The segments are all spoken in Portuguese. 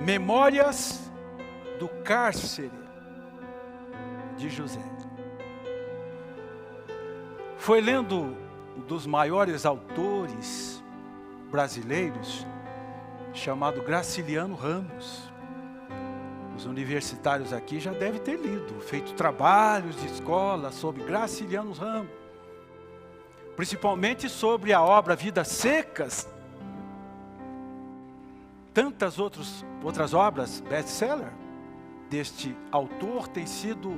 Memórias do Cárcere de José. Foi lendo um dos maiores autores brasileiros, chamado Graciliano Ramos. Os universitários aqui já devem ter lido, feito trabalhos de escola sobre Graciliano Ramos, principalmente sobre a obra Vidas Secas. Tantas outras obras best-seller deste autor têm sido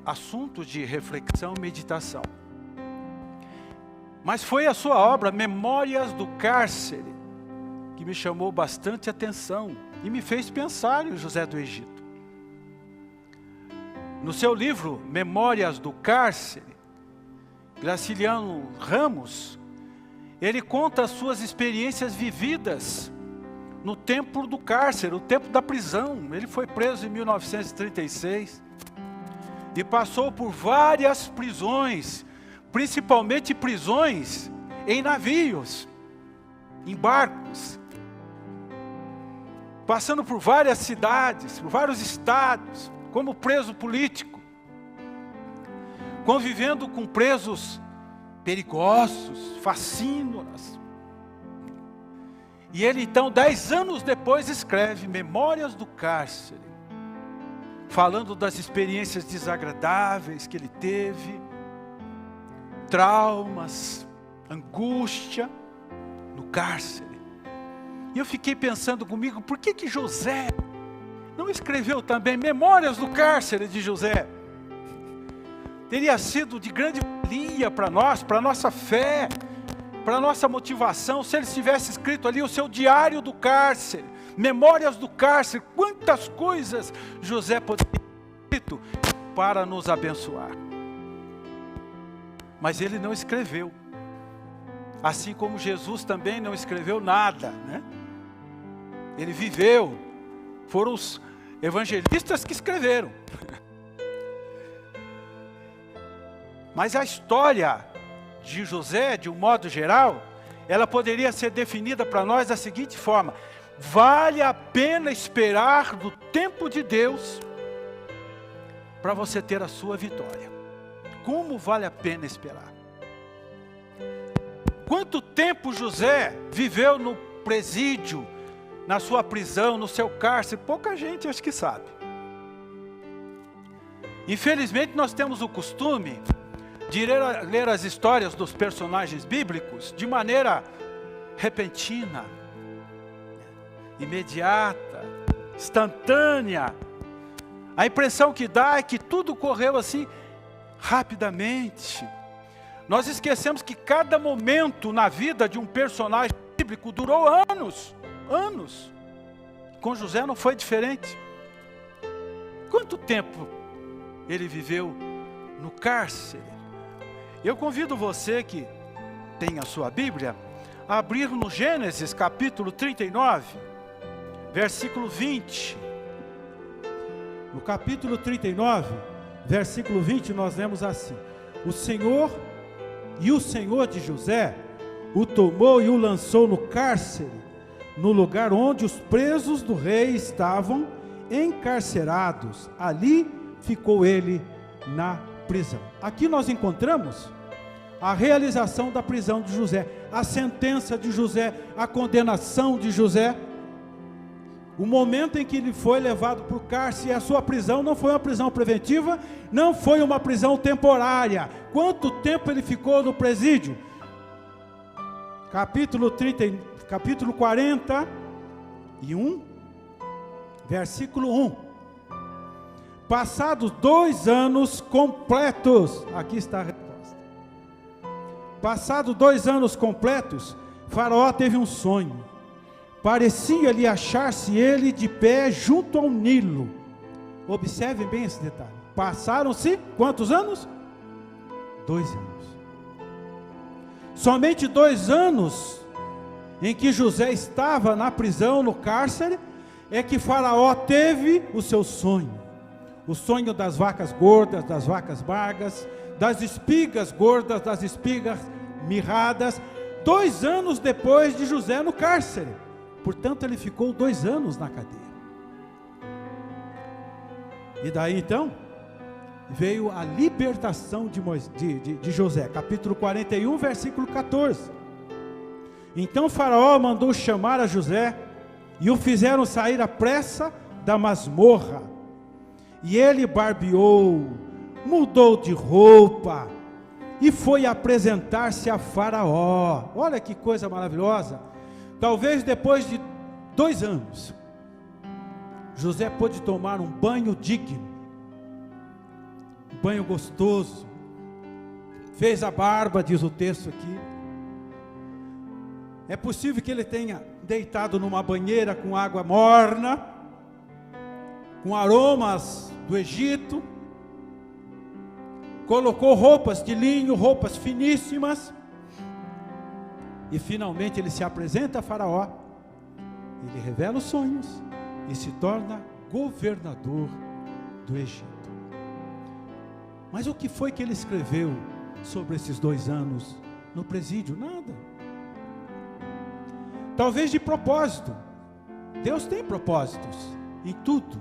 assunto de reflexão e meditação. Mas foi a sua obra Memórias do Cárcere que me chamou bastante atenção e me fez pensar em José do Egito. No seu livro Memórias do Cárcere, Graciliano Ramos, ele conta as suas experiências vividas no tempo do cárcere, o tempo da prisão. Ele foi preso em 1936 e passou por várias prisões, principalmente prisões em navios, em barcos, passando por várias cidades, por vários estados, como preso político, convivendo com presos perigosos, facínoras. E ele então, 10 anos depois, escreve Memórias do Cárcere, falando das experiências desagradáveis que ele teve, traumas, angústia no cárcere. E eu fiquei pensando comigo, por que José não escreveu também Memórias do Cárcere de José? Teria sido de grande valia para nós, para a nossa fé, para a nossa motivação, se ele tivesse escrito ali o seu diário do cárcere, Memórias do Cárcere. Quantas coisas José poderia ter escrito para nos abençoar. Mas ele não escreveu. Assim como Jesus também não escreveu nada, né? Ele viveu. Foram os evangelistas que escreveram. Mas a história de José, de um modo geral, ela poderia ser definida para nós da seguinte forma: vale a pena esperar do tempo de Deus para você ter a sua vitória. Como vale a pena esperar? Quanto tempo José viveu no presídio, na sua prisão, no seu cárcere? Pouca gente acho que sabe. Infelizmente nós temos o costume de ler as histórias dos personagens bíblicos de maneira repentina, imediata, instantânea. A impressão que dá é que tudo correu assim rapidamente. Nós esquecemos que cada momento na vida de um personagem bíblico durou anos. Com José não foi diferente. Quanto tempo ele viveu no cárcere? Eu convido você que tem a sua Bíblia a abrir no Gênesis capítulo 39, versículo 20. No capítulo 39, versículo 20, nós lemos assim: o Senhor de José o tomou e o lançou no cárcere, no lugar onde os presos do rei estavam encarcerados. Ali ficou ele na prisão. Aqui nós encontramos a realização da prisão de José, a sentença de José, a condenação de José, o momento em que ele foi levado para o cárcere. E a sua prisão não foi uma prisão preventiva, não foi uma prisão temporária. Quanto tempo ele ficou no presídio? Capítulo 41, versículo 1. Passados 2 anos completos, aqui está a resposta. Passados 2 anos completos, Faraó teve um sonho. Parecia-lhe achar-se ele de pé junto ao Nilo. Observem bem esse detalhe. Passaram-se quantos anos? 2 anos. Somente 2 anos em que José estava na prisão, no cárcere, é que Faraó teve o seu sonho. O sonho das vacas gordas, das vacas magras, das espigas gordas, das espigas mirradas. 2 anos depois de José no cárcere. Portanto, ele ficou 2 anos na cadeia. E daí então, veio a libertação de José, capítulo 41, versículo 14. Então Faraó mandou chamar a José, e o fizeram sair à pressa da masmorra. E ele barbeou, mudou de roupa, e foi apresentar-se a Faraó. Olha que coisa maravilhosa. Talvez depois de 2 anos, José pôde tomar um banho digno, um banho gostoso, fez a barba, diz o texto aqui. É possível que ele tenha deitado numa banheira com água morna, com aromas do Egito, colocou roupas de linho, roupas finíssimas, e finalmente ele se apresenta a Faraó, ele revela os sonhos, e se torna governador do Egito. Mas o que foi que ele escreveu sobre esses 2 anos no presídio? Nada. Talvez de propósito. Deus tem propósitos em tudo.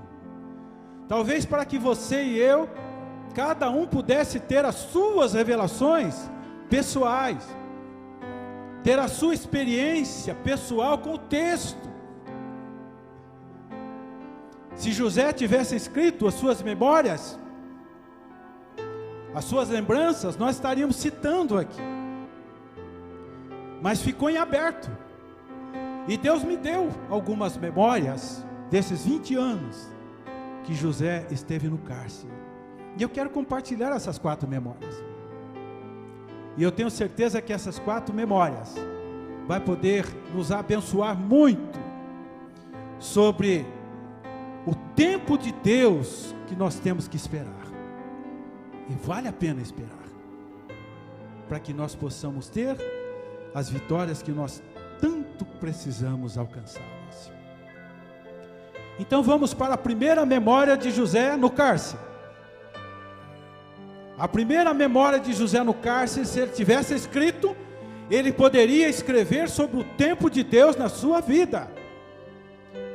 Talvez para que você e eu, cada um pudesse ter as suas revelações pessoais, ter a sua experiência pessoal com o texto. Se José tivesse escrito as suas memórias, as suas lembranças, nós estaríamos citando aqui. Mas ficou em aberto. E Deus me deu algumas memórias desses 20 anos que José esteve no cárcere. E eu quero compartilhar essas 4 memórias. E eu tenho certeza que essas 4 memórias vai poder nos abençoar muito sobre o tempo de Deus que nós temos que esperar. E vale a pena esperar, para que nós possamos ter as vitórias que nós tanto precisamos alcançá-las. Então vamos para a primeira memória de José no cárcere. A primeira memória de José no cárcere, se ele tivesse escrito, ele poderia escrever sobre o tempo de Deus na sua vida.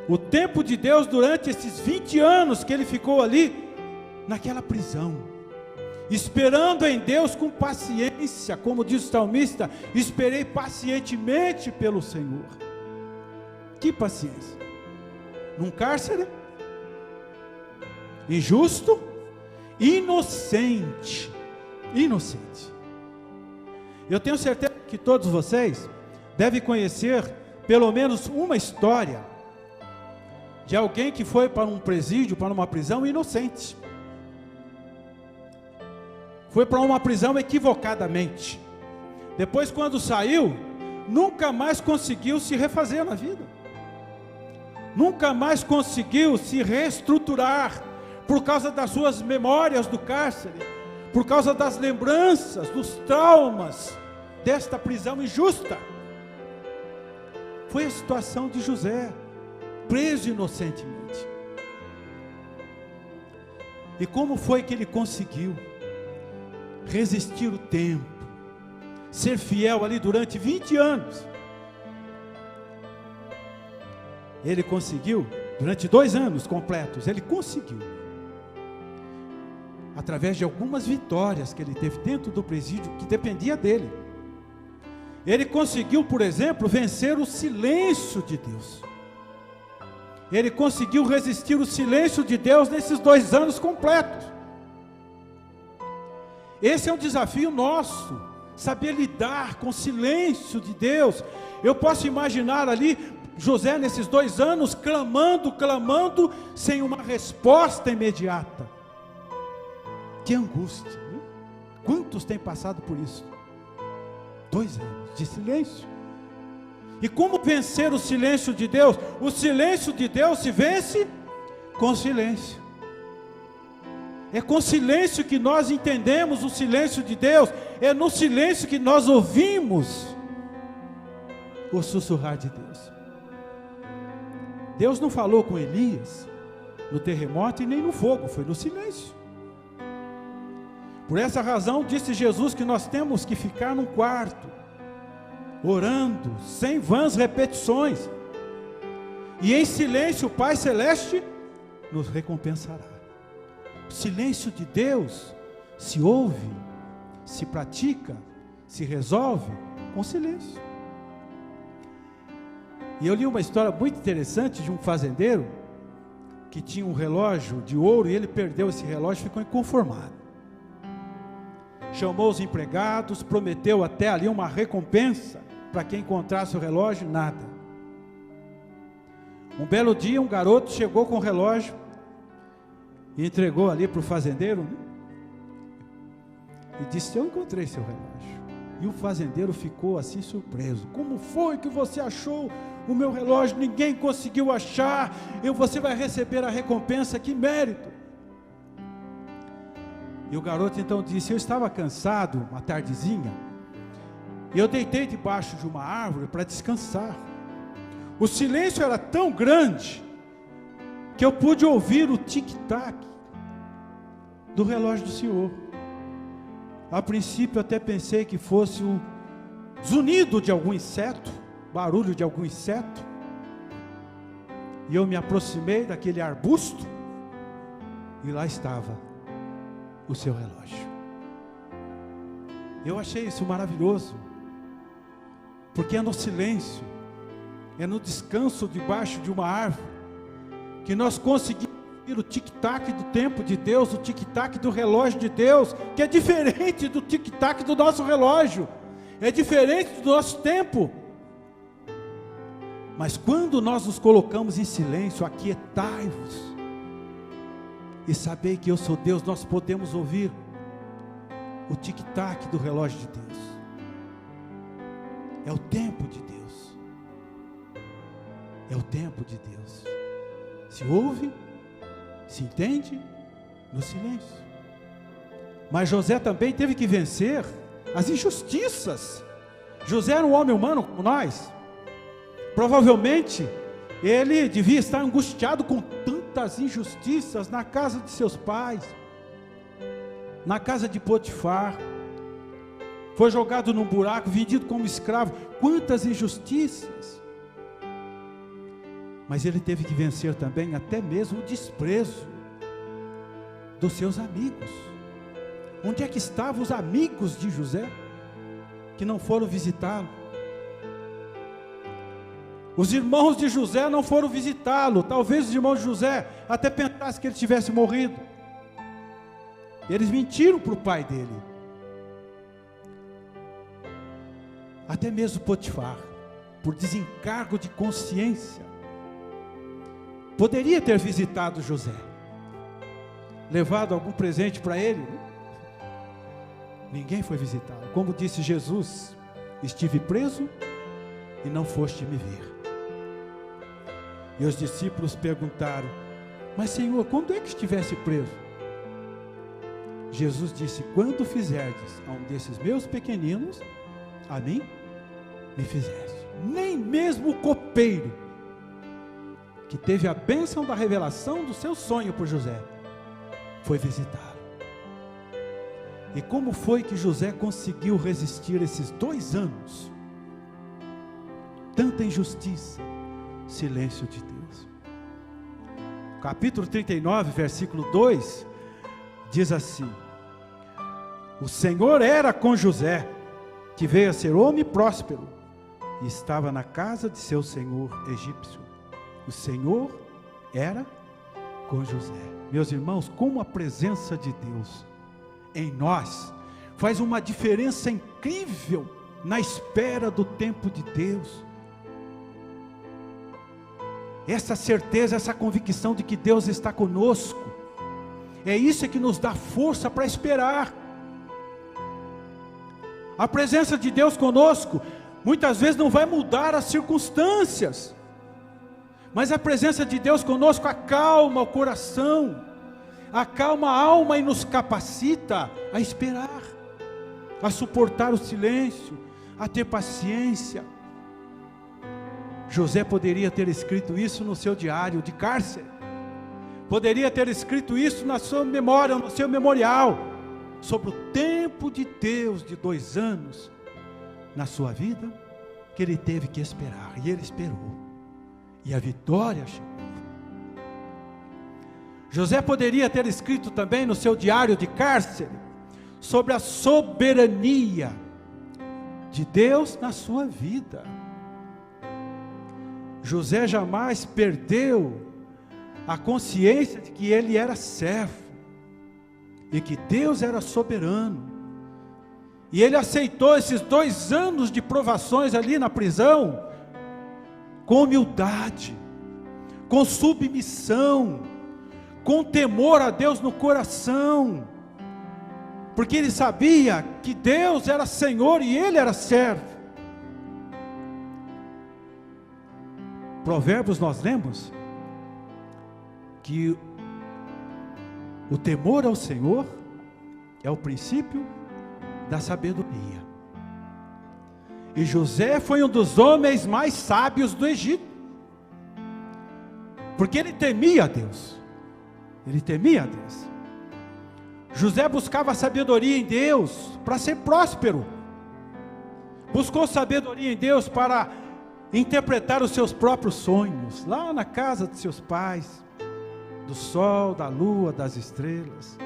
O tempo de Deus durante esses 20 anos que ele ficou ali, naquela prisão, esperando em Deus com paciência, como diz o salmista, esperei pacientemente pelo Senhor. Que paciência? Num cárcere, injusto, inocente. Eu tenho certeza que todos vocês devem conhecer pelo menos uma história de alguém que foi para um presídio, para uma prisão inocente. Foi para uma prisão equivocadamente. Depois, quando saiu, nunca mais conseguiu se refazer na vida. Nunca mais conseguiu se reestruturar por causa das suas memórias do cárcere, por causa das lembranças, dos traumas desta prisão injusta. Foi a situação de José, preso inocentemente. E como foi que ele conseguiu resistir o tempo, ser fiel ali durante 20 anos? Ele conseguiu, durante 2 anos completos, ele conseguiu, através de algumas vitórias que ele teve dentro do presídio, que dependia dele. Ele conseguiu, por exemplo, vencer o silêncio de Deus. Ele conseguiu resistir o silêncio de Deus nesses 2 anos completos. Esse é um desafio nosso, saber lidar com o silêncio de Deus. Eu posso imaginar ali José nesses 2 anos clamando, sem uma resposta imediata. Que angústia, né? Quantos têm passado por isso? 2 anos de silêncio. E como vencer o silêncio de Deus? O silêncio de Deus se vence com silêncio. É com silêncio que nós entendemos o silêncio de Deus. É no silêncio que nós ouvimos o sussurrar de Deus. Deus não falou com Elias no terremoto e nem no fogo, foi no silêncio. Por essa razão disse Jesus que nós temos que ficar num quarto, orando, sem vãs repetições. E em silêncio o Pai Celeste nos recompensará. O silêncio de Deus se ouve, se pratica, se resolve com silêncio. E eu li uma história muito interessante de um fazendeiro que tinha um relógio de ouro e ele perdeu esse relógio e ficou inconformado. Chamou os empregados, prometeu até ali uma recompensa para quem encontrasse o relógio, nada. Um belo dia um garoto chegou com o relógio e entregou ali para o fazendeiro, e disse: eu encontrei seu relógio. E o fazendeiro ficou assim surpreso: como foi que você achou o meu relógio? Ninguém conseguiu achar, você vai receber a recompensa, que mérito. E o garoto então disse: eu estava cansado, uma tardezinha, e eu deitei debaixo de uma árvore para descansar. O silêncio era tão grande que eu pude ouvir o tic-tac do relógio do senhor. A princípio até pensei que fosse o zunido de algum inseto, barulho de algum inseto. E eu me aproximei daquele arbusto e lá estava o seu relógio. Eu achei isso maravilhoso, porque é no silêncio, é no descanso debaixo de uma árvore que nós conseguimos o tic-tac do tempo de Deus, o tic-tac do relógio de Deus, que é diferente do tic-tac do nosso relógio, é diferente do nosso tempo. Mas quando nós nos colocamos em silêncio, aquietai-vos e sabei que eu sou Deus, nós podemos ouvir o tic-tac do relógio de Deus. É o tempo de Deus, é o tempo de Deus. Se ouve, se entende no silêncio. Mas José também teve que vencer as injustiças. José era um homem humano como nós. Provavelmente ele devia estar angustiado com tantas injustiças na casa de seus pais, na casa de Potifar. Foi jogado num buraco, vendido como escravo. Quantas injustiças! Mas ele teve que vencer também até mesmo o desprezo dos seus amigos. Onde é que estavam os amigos de José, que não foram visitá-lo? Os irmãos de José não foram visitá-lo. Talvez os irmãos de José até pensassem que ele tivesse morrido. Eles mentiram para o pai dele. Até mesmo Potifar, por desencargo de consciência, poderia ter visitado José, levado algum presente para ele. Ninguém foi visitá-lo. Como disse Jesus: estive preso e não foste me ver. E os discípulos perguntaram: mas Senhor, quando é que estivesse preso? Jesus disse: quando fizerdes a um desses meus pequeninos, a mim me fizeste. Nem mesmo o copeiro, que teve a bênção da revelação do seu sonho por José, foi visitá-lo. E como foi que José conseguiu resistir esses 2 anos? Tanta injustiça, silêncio de Deus. Capítulo 39, versículo 2, diz assim: o Senhor era com José, que veio a ser homem próspero, e estava na casa de seu senhor egípcio. O Senhor era com José. Meus irmãos, como a presença de Deus em nós faz uma diferença incrível na espera do tempo de Deus. Essa certeza, essa convicção de que Deus está conosco, é isso que nos dá força para esperar. A presença de Deus conosco muitas vezes não vai mudar as circunstâncias, mas a presença de Deus conosco acalma o coração, acalma a alma e nos capacita a esperar, a suportar o silêncio, a ter paciência. José poderia ter escrito isso no seu diário de cárcere, poderia ter escrito isso na sua memória, no seu memorial, sobre o tempo de Deus de 2 anos na sua vida, que ele teve que esperar, e ele esperou. E a vitória chegou. José poderia ter escrito também no seu diário de cárcere sobre a soberania de Deus na sua vida. José jamais perdeu a consciência de que ele era servo e que Deus era soberano. E ele aceitou esses 2 anos de provações ali na prisão com humildade, com submissão, com temor a Deus no coração, porque ele sabia que Deus era Senhor e ele era servo. Provérbios nós lemos que o temor ao Senhor é o princípio da sabedoria. E José foi um dos homens mais sábios do Egito, porque ele temia a Deus. Ele temia a Deus. José buscava sabedoria em Deus para ser próspero. Buscou sabedoria em Deus para interpretar os seus próprios sonhos, lá na casa de seus pais, do sol, da lua, das estrelas.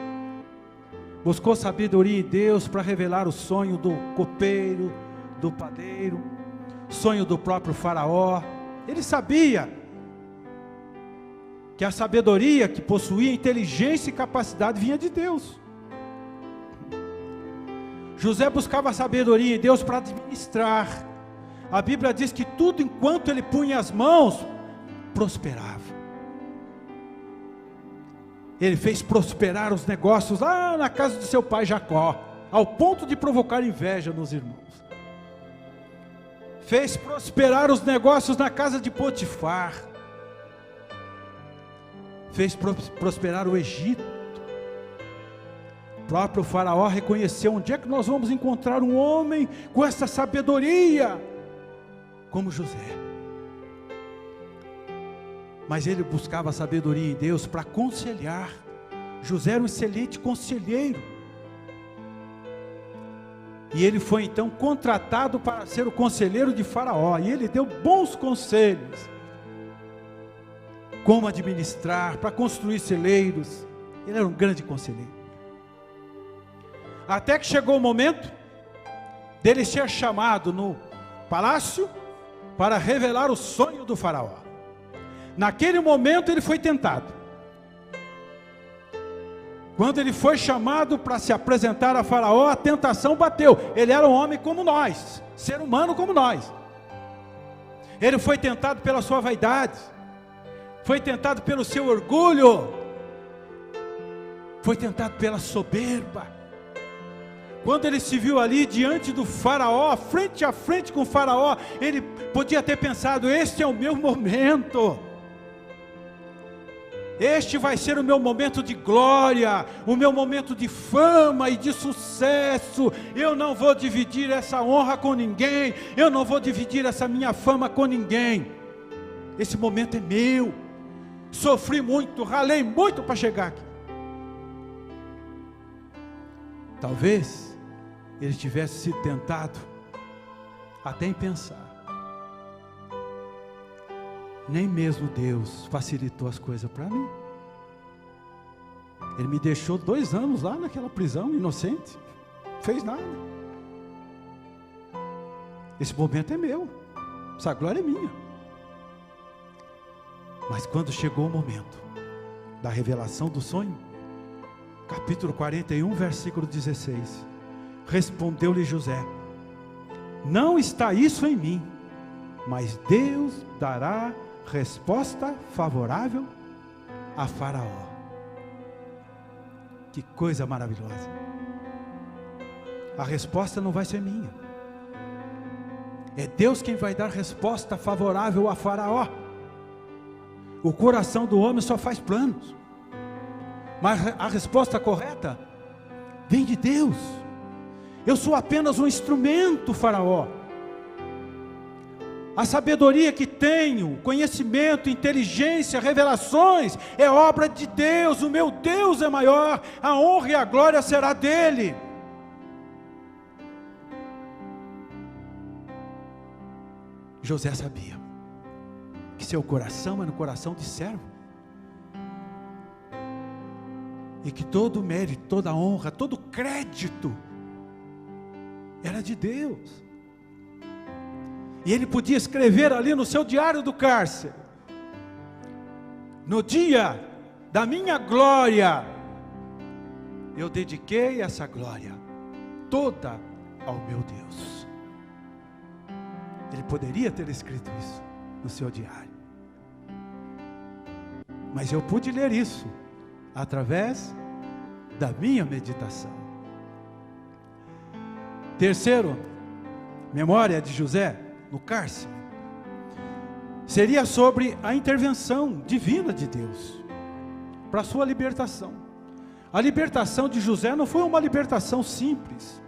Buscou sabedoria em Deus para revelar o sonho do copeiro, do padeiro, sonho do próprio faraó. Ele sabia que a sabedoria que possuía inteligência e capacidade vinha de Deus. José buscava sabedoria em Deus para administrar. A Bíblia diz que tudo enquanto ele punha as mãos, prosperava. Ele fez prosperar os negócios lá na casa de seu pai Jacó, ao ponto de provocar inveja nos irmãos. Fez prosperar os negócios na casa de Potifar. Fez prosperar o Egito. O próprio faraó reconheceu: onde é que nós vamos encontrar um homem com essa sabedoria como José? Mas ele buscava sabedoria em Deus para aconselhar. José era um excelente conselheiro. E ele foi então contratado para ser o conselheiro de Faraó. E ele deu bons conselhos: como administrar, para construir celeiros. Ele era um grande conselheiro. Até que chegou o momento dele ser chamado no palácio para revelar o sonho do faraó. Naquele momento ele foi tentado. Quando ele foi chamado para se apresentar a faraó, a tentação bateu. Ele era um homem como nós, ser humano como nós. Ele foi tentado pela sua vaidade, foi tentado pelo seu orgulho, foi tentado pela soberba. Quando ele se viu ali diante do faraó, frente a frente com o faraó, ele podia ter pensado: este é o meu momento, este vai ser o meu momento de glória, o meu momento de fama e de sucesso. Eu não vou dividir essa honra com ninguém, eu não vou dividir essa minha fama com ninguém. Esse momento é meu. Sofri muito, ralei muito para chegar aqui. Talvez ele tivesse sido tentado até em pensar: nem mesmo Deus facilitou as coisas para mim. Ele me deixou 2 anos lá naquela prisão, inocente, não fez nada. Esse momento é meu, essa glória é minha. Mas quando chegou o momento da revelação do sonho, capítulo 41, versículo 16, respondeu-lhe José: não está isso em mim, mas Deus dará resposta favorável a Faraó. Que coisa maravilhosa! A resposta não vai ser minha, é Deus quem vai dar resposta favorável a Faraó. O coração do homem só faz planos, mas a resposta correta vem de Deus. Eu sou apenas um instrumento, Faraó. A sabedoria que tenho, conhecimento, inteligência, revelações, é obra de Deus. O meu Deus é maior, a honra e a glória será dele. José sabia que seu coração era um coração de servo. E que todo mérito, toda honra, todo crédito era de Deus. E ele podia escrever ali no seu diário do cárcere: no dia da minha glória, eu dediquei essa glória toda ao meu Deus. Ele poderia ter escrito isso no seu diário. Mas eu pude ler isso através da minha meditação. Terceiro, memória de José no cárcere, seria sobre a intervenção divina de Deus para a sua libertação. A libertação de José não foi uma libertação simples,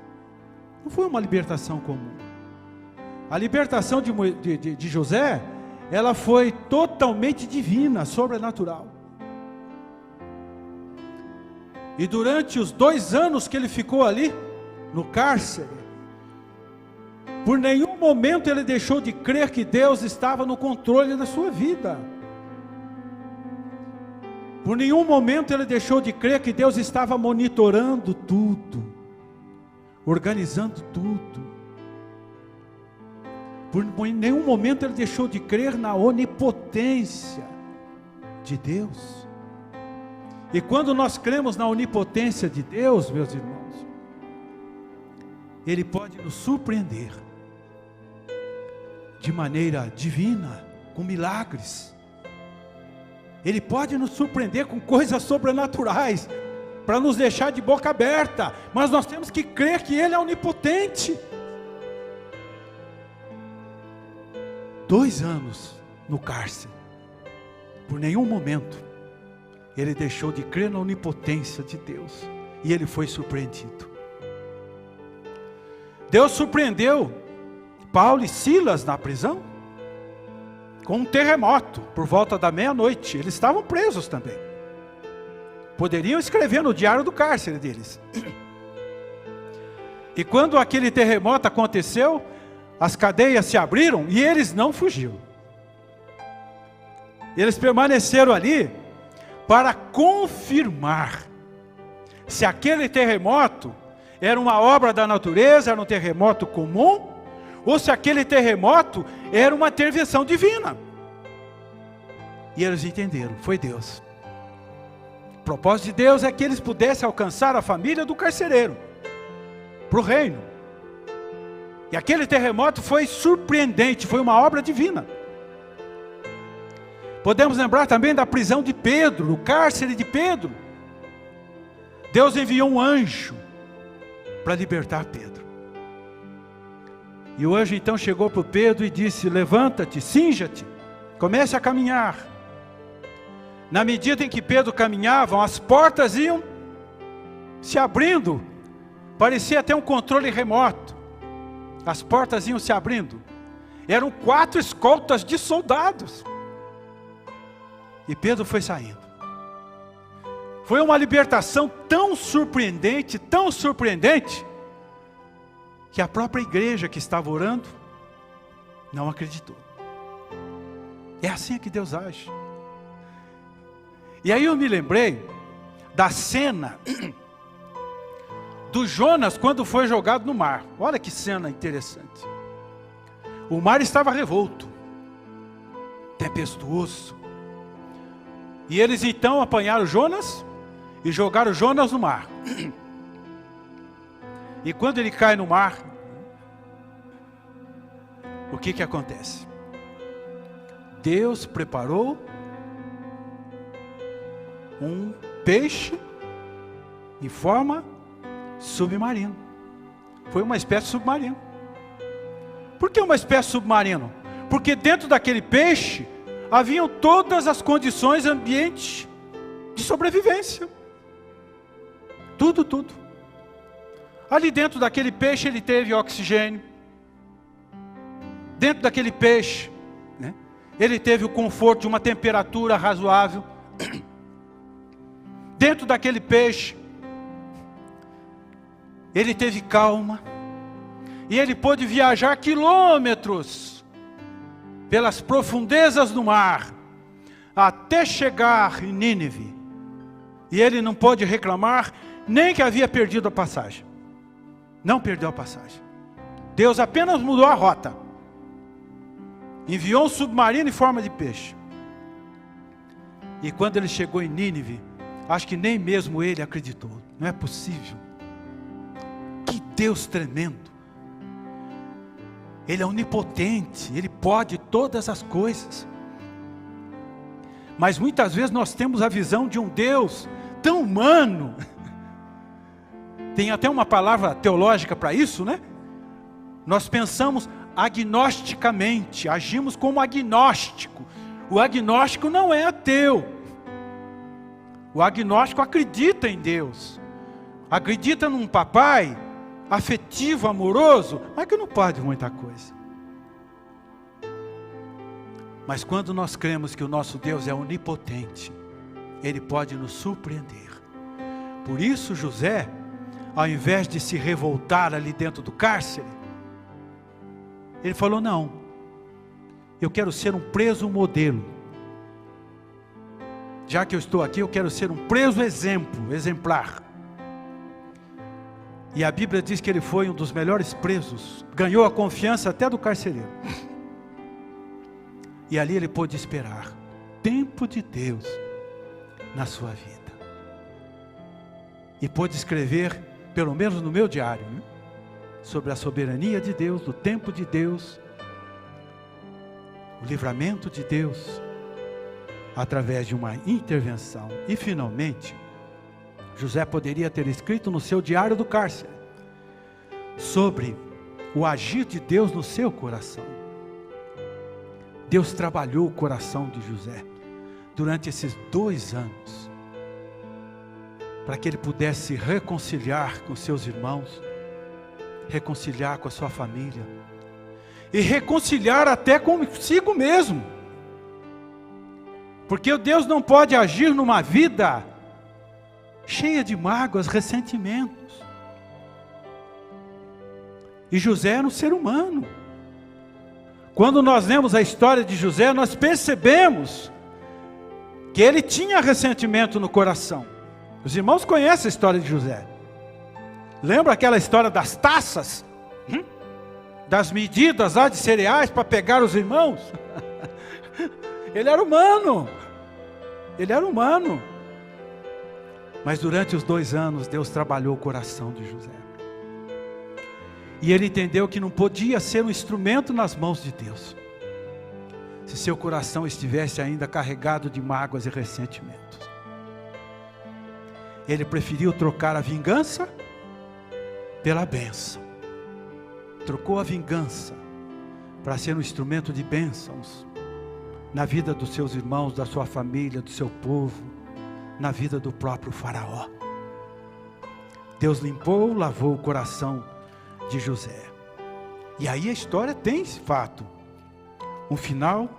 não foi uma libertação comum. A libertação de José, ela foi totalmente divina, sobrenatural. E durante os 2 anos que ele ficou ali, no cárcere, por nenhum momento ele deixou de crer que Deus estava no controle da sua vida. Por nenhum momento ele deixou de crer que Deus estava monitorando tudo, organizando tudo. Por nenhum momento ele deixou de crer na onipotência de Deus. E quando nós cremos na onipotência de Deus, meus irmãos, Ele pode nos surpreender de maneira divina, com milagres. Ele pode nos surpreender com coisas sobrenaturais, para nos deixar de boca aberta, mas nós temos que crer que Ele é onipotente. 2 anos no cárcere, por nenhum momento ele deixou de crer na onipotência de Deus, e ele foi surpreendido. Deus surpreendeu Paulo e Silas na prisão com um terremoto por volta da meia-noite. Eles estavam presos também, poderiam escrever no diário do cárcere deles. E quando aquele terremoto aconteceu, as cadeias se abriram e eles não fugiram. Eles permaneceram ali para confirmar se aquele terremoto era uma obra da natureza, era um terremoto comum, ou se aquele terremoto era uma intervenção divina. E eles entenderam, foi Deus. O propósito de Deus é que eles pudessem alcançar a família do carcereiro para o reino. E aquele terremoto foi surpreendente, foi uma obra divina. Podemos lembrar também da prisão de Pedro, no cárcere de Pedro. Deus enviou um anjo para libertar Pedro. E o anjo então chegou para Pedro e disse: levanta-te, cinja-te, comece a caminhar. Na medida em que Pedro caminhava, as portas iam se abrindo, parecia até um controle remoto. As portas iam se abrindo, eram 4 escoltas de soldados, e Pedro foi saindo. Foi uma libertação tão surpreendente, que a própria igreja que estava orando não acreditou. É assim que Deus age. E aí eu me lembrei da cena do Jonas quando foi jogado no mar. Olha que cena interessante. O mar estava revolto, tempestuoso. E eles então apanharam Jonas e jogaram Jonas no mar. E quando ele cai no mar, o que acontece? Deus preparou um peixe em forma submarino. Foi uma espécie submarina. Por que uma espécie submarino? Porque dentro daquele peixe haviam todas as condições ambiente de sobrevivência. Tudo. Ali dentro daquele peixe ele teve oxigênio. Dentro daquele peixe, né, ele teve o conforto de uma temperatura razoável. Dentro daquele peixe ele teve calma, e ele pôde viajar quilômetros, pelas profundezas do mar, até chegar em Nínive. E ele não pôde reclamar nem que havia perdido a passagem. Não perdeu a passagem. Deus apenas mudou a rota. Enviou um submarino em forma de peixe. E quando ele chegou em Nínive, acho que nem mesmo ele acreditou. Não é possível. Que Deus tremendo. Ele é onipotente, Ele pode todas as coisas. Mas muitas vezes nós temos a visão de um Deus tão humano. Tem até uma palavra teológica para isso, né? Nós pensamos agnosticamente, agimos como agnóstico. O agnóstico não é ateu. O agnóstico acredita em Deus. Acredita num papai afetivo, amoroso, mas que não pode muita coisa. Mas quando nós cremos que o nosso Deus é onipotente, Ele pode nos surpreender. Por isso José, ao invés de se revoltar ali dentro do cárcere, ele falou: não, eu quero ser um preso modelo. Já que eu estou aqui, eu quero ser um preso exemplar. E a Bíblia diz que ele foi um dos melhores presos, ganhou a confiança até do carcereiro. E ali ele pôde esperar o tempo de Deus na sua vida. E pôde escrever, pelo menos no meu diário, né, sobre a soberania de Deus, do tempo de Deus, o livramento de Deus, através de uma intervenção. E finalmente, José poderia ter escrito no seu diário do cárcere sobre o agir de Deus no seu coração. Deus trabalhou o coração de José durante esses 2 anos, para que ele pudesse se reconciliar com seus irmãos, reconciliar com a sua família, e reconciliar até consigo mesmo. Porque Deus não pode agir numa vida cheia de mágoas, ressentimentos. E José era um ser humano. Quando nós lemos a história de José, nós percebemos que ele tinha ressentimento no coração. Os irmãos conhecem a história de José. Lembra aquela história das taças? Das medidas lá de cereais para pegar os irmãos? Ele era humano. Ele era humano. Mas durante os 2 anos, Deus trabalhou o coração de José. E ele entendeu que não podia ser um instrumento nas mãos de Deus, se seu coração estivesse ainda carregado de mágoas e ressentimentos. Ele preferiu trocar a vingança pela bênção. Trocou a vingança para ser um instrumento de bênçãos na vida dos seus irmãos, da sua família, do seu povo, na vida do próprio faraó. Deus limpou, lavou o coração de José. E aí a história tem esse fato, um final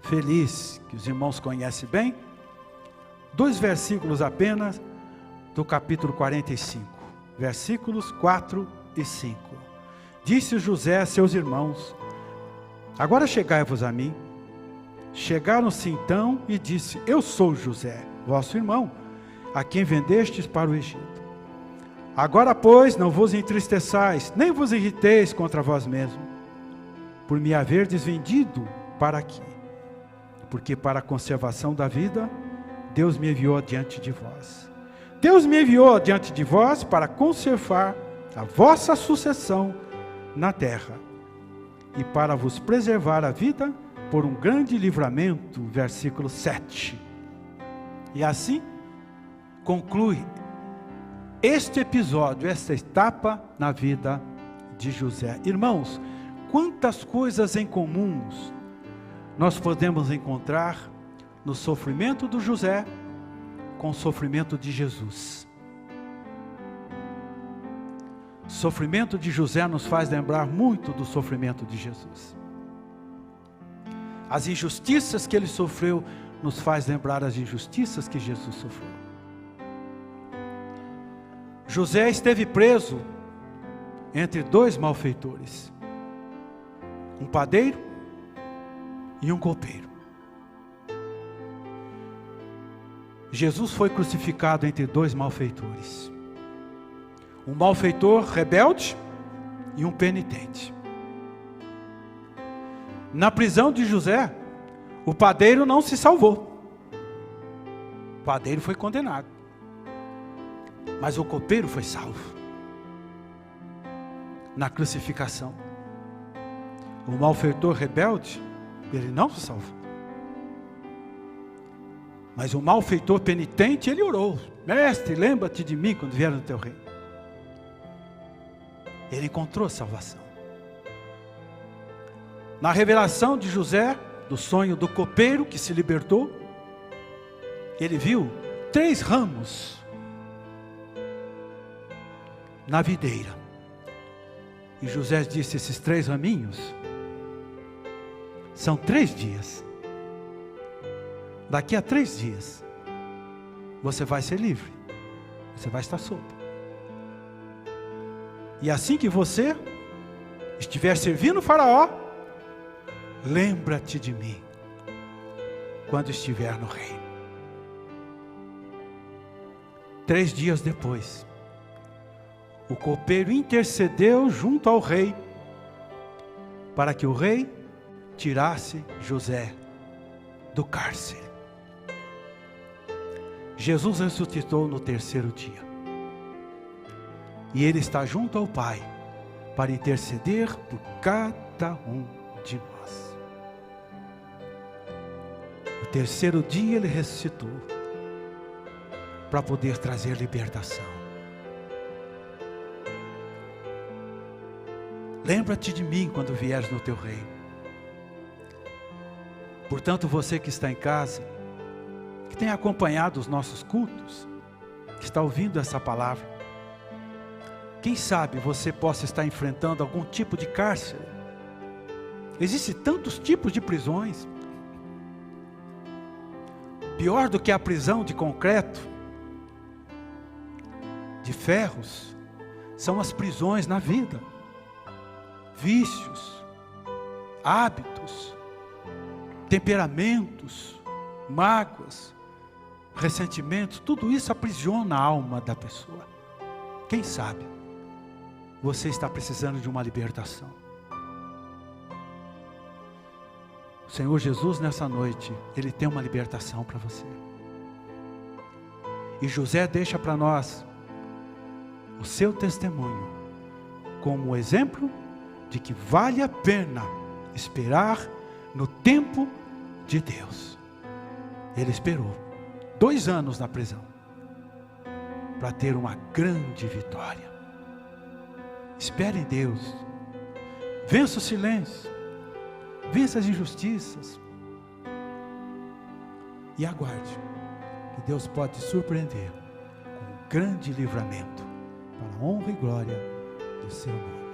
feliz, que os irmãos conhecem bem. 2 versículos apenas do capítulo 45, versículos 4 e 5. Disse José a seus irmãos: agora chegai-vos a mim. Chegaram-se então e disse: eu sou José, vosso irmão, a quem vendestes para o Egito. Agora, pois, não vos entristeçais, nem vos irriteis contra vós mesmos, por me haverdes vendido para aqui. Porque para a conservação da vida, Deus me enviou adiante de vós. Deus me enviou adiante de vós para conservar a vossa sucessão na terra, e para vos preservar a vida por um grande livramento. Versículo 7. E assim conclui este episódio, esta etapa na vida de José. Irmãos, quantas coisas em comuns nós podemos encontrar no sofrimento do José com o sofrimento de Jesus. O sofrimento de José nos faz lembrar muito do sofrimento de Jesus. As injustiças que ele sofreu nos faz lembrar as injustiças que Jesus sofreu. José esteve preso entre 2 malfeitores, um padeiro e um copeiro. Jesus foi crucificado entre dois malfeitores. Um malfeitor rebelde e um penitente. Na prisão de José, o padeiro não se salvou. O padeiro foi condenado. Mas o copeiro foi salvo. Na crucificação. O malfeitor rebelde, ele não se salvou. Mas o malfeitor penitente, ele orou: mestre, lembra-te de mim quando vier no teu reino. Ele encontrou salvação. Na revelação de José, do sonho do copeiro que se libertou, ele viu 3 ramos na videira. E José disse: esses 3 raminhos são 3 dias. Daqui a 3 dias, você vai ser livre. Você vai estar solto. E assim que você estiver servindo o faraó, lembra-te de mim, quando estiver no reino. 3 dias depois, o copeiro intercedeu junto ao rei, para que o rei tirasse José do cárcere. Jesus ressuscitou no 3º dia. E Ele está junto ao Pai, para interceder por cada um de nós. No 3º dia Ele ressuscitou, para poder trazer libertação. Lembra-te de mim quando vieres no teu reino. Portanto, você que está em casa, que tem acompanhado os nossos cultos, que está ouvindo essa palavra, quem sabe você possa estar enfrentando algum tipo de cárcere. Existem tantos tipos de prisões. Pior do que a prisão de concreto, de ferros, são as prisões na vida. Vícios, hábitos, temperamentos, mágoas, ressentimentos, tudo isso aprisiona a alma da pessoa. Quem sabe você está precisando de uma libertação. O Senhor Jesus, nessa noite, Ele tem uma libertação para você. E José deixa para nós o seu testemunho como exemplo de que vale a pena esperar no tempo de Deus. Ele esperou 2 anos na prisão para ter uma grande vitória. Espere em Deus. Vença o silêncio. Vença as injustiças. E aguarde que Deus pode te surpreender com um grande livramento para a honra e glória do seu nome.